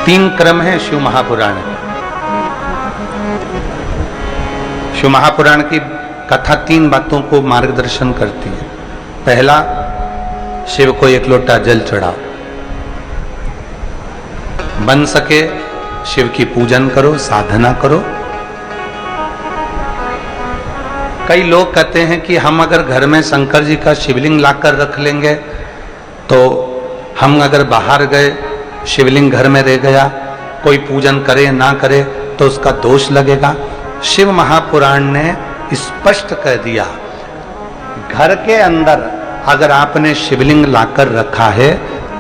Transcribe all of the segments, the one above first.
तीन क्रम है शिव महापुराण के। शिव महापुराण की कथा तीन बातों को मार्गदर्शन करती है। पहला, शिव को एक लोटा जल चढ़ाओ, बन सके शिव की पूजन करो, साधना करो। कई लोग कहते हैं कि हम अगर घर में शंकर जी का शिवलिंग लाकर रख लेंगे तो हम अगर बाहर गए, शिवलिंग घर में रह गया, कोई पूजन करे ना करे तो उसका दोष लगेगा। शिव महापुराण ने स्पष्ट कह दिया, घर के अंदर अगर आपने शिवलिंग लाकर रखा है,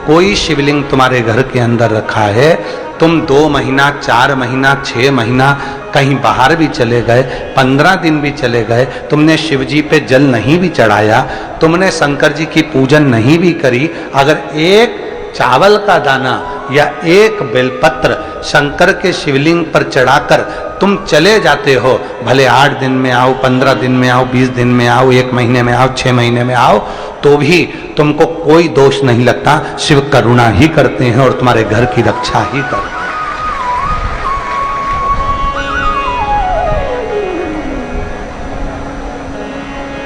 कोई शिवलिंग तुम्हारे घर के अंदर रखा है, तुम 2 महीना, 4 महीना, 6 महीना कहीं बाहर भी चले गए, 15 दिन भी चले गए, तुमने शिव जी पे जल नहीं भी चढ़ाया, तुमने शंकर जी की पूजन नहीं भी करी, अगर एक चावल का दाना या एक बेलपत्र शंकर के शिवलिंग पर चढ़ाकर तुम चले जाते हो, भले 8 दिन में आओ, 15 दिन में आओ, 20 दिन में आओ, 1 महीने में आओ, 6 महीने में आओ, तो भी तुमको कोई दोष नहीं लगता। शिव करुणा ही करते हैं और तुम्हारे घर की रक्षा ही करते हैं।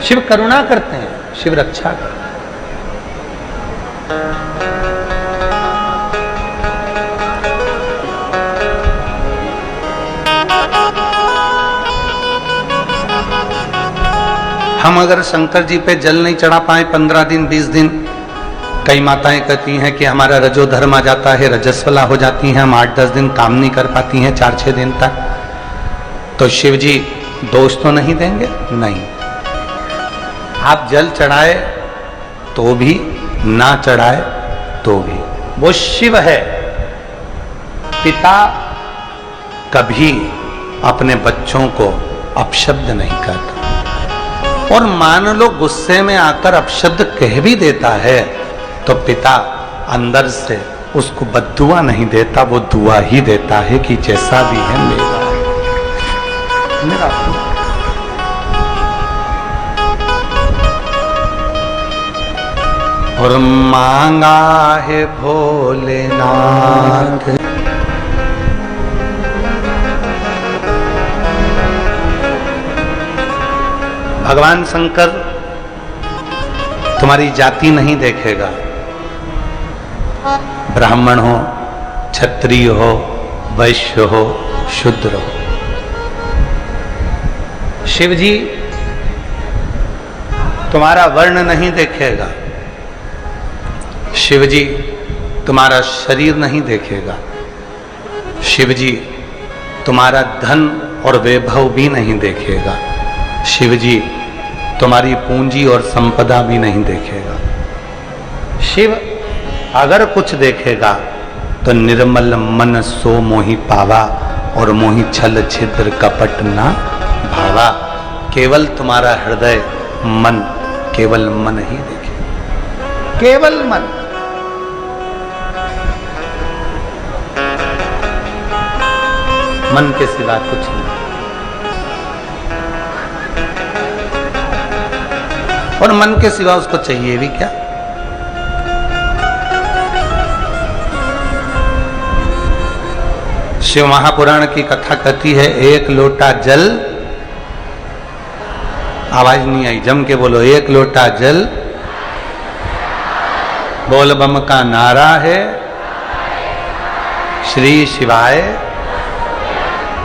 शिव करुणा करते हैं, शिव रक्षा करते हैं। हम अगर शंकर जी पे जल नहीं चढ़ा पाए 15 दिन 20 दिन, कई माताएं कहती हैं कि हमारा रजो धर्म आ जाता है, रजस्वला हो जाती हैं, हम 8-10 दिन काम नहीं कर पाती हैं, 4-6 दिन तक, तो शिव जी दोष तो नहीं देंगे? नहीं। आप जल चढ़ाए तो भी, ना चढ़ाए तो भी, वो शिव है। पिता कभी अपने बच्चों को अपशब्द नहीं कहता, और मान लो गुस्से में आकर अपशब्द कह भी देता है तो पिता अंदर से उसको बद्दुआ नहीं देता, वो दुआ ही देता है कि जैसा भी है मेरा। और मांगा है भोलेनाथ, भगवान शंकर तुम्हारी जाति नहीं देखेगा, ब्राह्मण हो, क्षत्रिय हो, वैश्य हो, शूद्र हो। शिव जी तुम्हारा वर्ण नहीं देखेगा, शिव जी तुम्हारा शरीर नहीं देखेगा, शिव जी तुम्हारा धन और वैभव भी नहीं देखेगा, शिव जी तुम्हारी पूंजी और संपदा भी नहीं देखेगा। शिव अगर कुछ देखेगा तो निर्मल मन सो मोहि पावा, और मोहि छल छिद्र कपट ना भावा। केवल तुम्हारा हृदय मन, केवल मन ही देखेगा, केवल मन। मन के सिवा कुछ नहीं। और मन के सिवा उसको चाहिए भी क्या? शिव महापुराण की कथा कहती है, एक लोटा जल, आवाज नहीं आई, जम के बोलो, एक लोटा जल, बोल बम का नारा है, श्री शिवाय।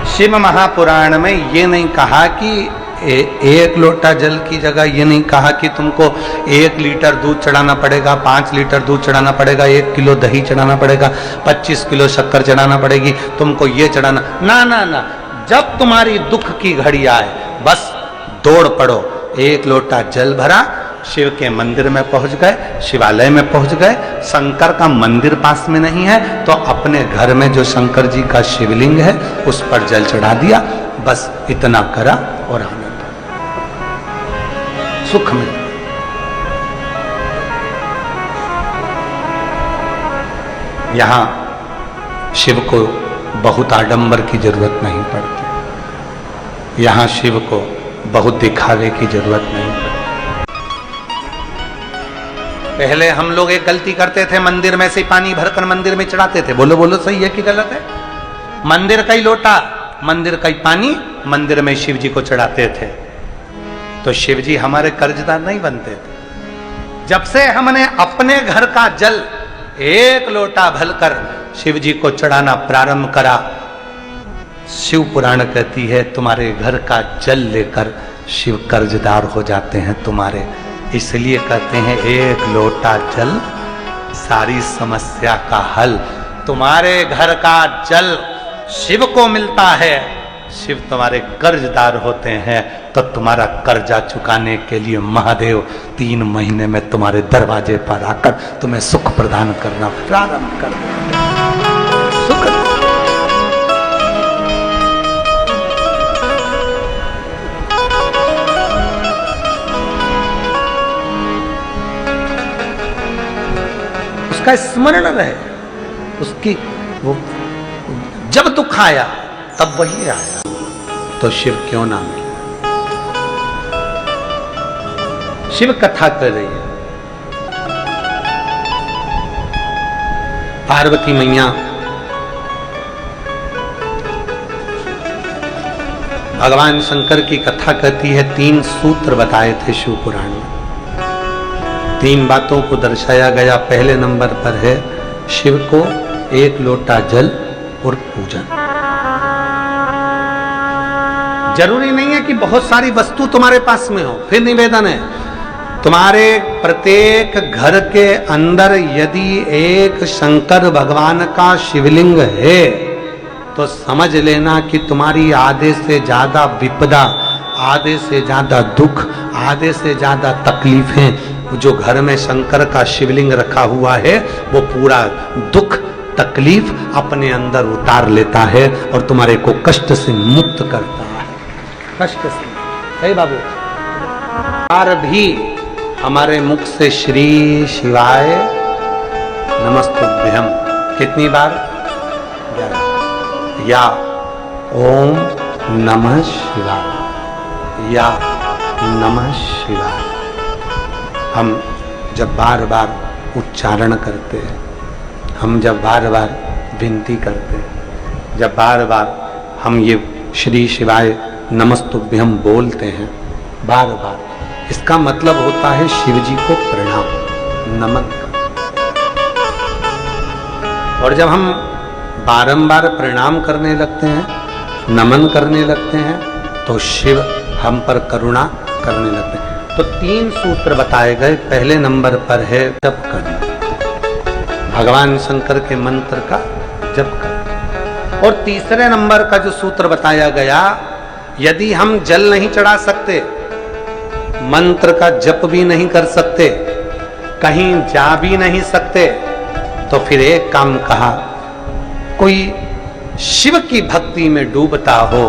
शिव महापुराण में ये नहीं कहा कि एक लोटा जल की जगह ये नहीं कहा कि तुमको 1 लीटर दूध चढ़ाना पड़ेगा, 5 लीटर दूध चढ़ाना पड़ेगा, 1 किलो दही चढ़ाना पड़ेगा, 25 किलो शक्कर चढ़ाना पड़ेगी, तुमको ये चढ़ाना, ना ना ना। जब तुम्हारी दुख की घड़ी आए बस दौड़ पड़ो, 1 लोटा जल भरा, शिव के मंदिर में पहुंच गए, शिवालय में पहुंच गए। शंकर का मंदिर पास में नहीं है तो अपने घर में जो शंकर जी का शिवलिंग है उस पर जल चढ़ा दिया, बस इतना करा और आनंद, सुख में। यहां शिव को बहुत आडंबर की जरूरत नहीं पड़ती, यहां शिव को बहुत दिखावे की जरूरत नहीं पड़ती। पहले हम लोग एक गलती करते थे, मंदिर में से पानी भरकर मंदिर में चढ़ाते थे। बोलो बोलो, सही है कि गलत है? मंदिर का ही लोटा, मंदिर का ही पानी मंदिर में शिव जी को चढ़ाते थे, तो शिव जी हमारे कर्जदार नहीं बनते थे। जब से हमने अपने घर का जल एक लोटा भरकर शिव जी को चढ़ाना प्रारंभ करा, शिव पुराण कहती है तुम्हारे घर का जल लेकर शिव कर्जदार हो जाते हैं तुम्हारे। इसलिए कहते हैं एक लोटा जल सारी समस्या का हल। तुम्हारे घर का जल शिव को मिलता है, शिव तुम्हारे कर्जदार होते हैं, तो तुम्हारा कर्जा चुकाने के लिए महादेव 3 महीने में तुम्हारे दरवाजे पर आकर तुम्हें सुख प्रदान करना प्रारंभ कर देते हैं। सुख उसका स्मरण रहे, उसकी वो जब दुख आया तब वही आया, तो शिव क्यों ना मिले। शिव कथा कर रही है। पार्वती मैया भगवान शंकर की कथा कहती है, 3 सूत्र बताए थे शिव पुराण में, 3 बातों को दर्शाया गया। पहले नंबर पर है शिव को 1 लोटा जल और पूजन। जरूरी नहीं है कि बहुत सारी वस्तु तुम्हारे पास में हो, फिर निवेदन है तुम्हारे प्रत्येक घर के अंदर यदि एक शंकर भगवान का शिवलिंग है तो समझ लेना कि तुम्हारी आधे से ज्यादा विपदा, आधे से ज्यादा दुख, आधे से ज्यादा तकलीफें जो घर में शंकर का शिवलिंग रखा हुआ है वो पूरा दुख तकलीफ अपने अंदर उतार लेता है और तुम्हारे को कष्ट से मुक्त करता है। कष्ट से सही बाबू। और भी हमारे मुख से श्री शिवाय नमस्तुभ्यम कितनी बार? या ओम नमः शिवाय, या नमः शिवाय। हम जब बार बार उच्चारण करते हैं, हम जब बार बार विनती करते हैं, जब बार बार हम ये श्री शिवाय नमस्तुभ्यम बोलते हैं बार बार, इसका मतलब होता है शिव जी को प्रणाम, नमन। और जब हम बारंबार प्रणाम करने लगते हैं, नमन करने लगते हैं, तो शिव हम पर करुणा करने लगते हैं। तो 3 सूत्र बताए गए। पहले नंबर पर है जप करना, भगवान शंकर के मंत्र का जप करना। और तीसरे नंबर का जो सूत्र बताया गया, यदि हम जल नहीं चढ़ा सकते, मंत्र का जप भी नहीं कर सकते, कहीं जा भी नहीं सकते, तो फिर एक काम कहा, कोई शिव की भक्ति में डूबता हो,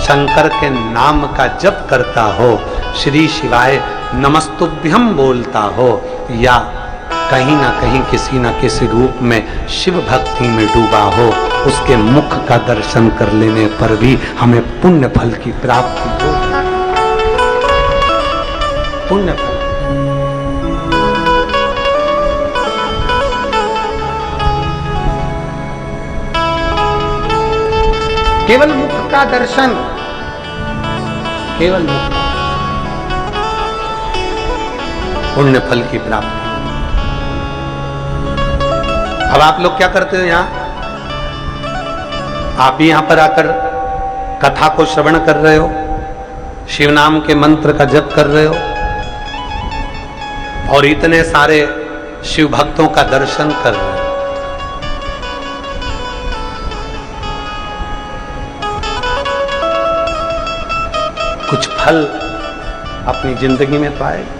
शंकर के नाम का जप करता हो, श्री शिवाय नमस्तुभ्यम बोलता हो, या कहीं ना कहीं किसी ना किसी रूप में शिव भक्ति में डूबा हो, उसके मुख का दर्शन कर लेने पर भी हमें पुण्य फल की प्राप्ति हो। पुण्य फल केवल मुख का दर्शन, केवल मुख, पुण्य फल की प्राप्ति। अब आप लोग क्या करते हो यहां? आप भी यहां पर आकर कथा को श्रवण कर रहे हो, शिव नाम के मंत्र का जप कर रहे हो, और इतने सारे शिव भक्तों का दर्शन कर रहे हो। कुछ फल अपनी जिंदगी में तो आएगा।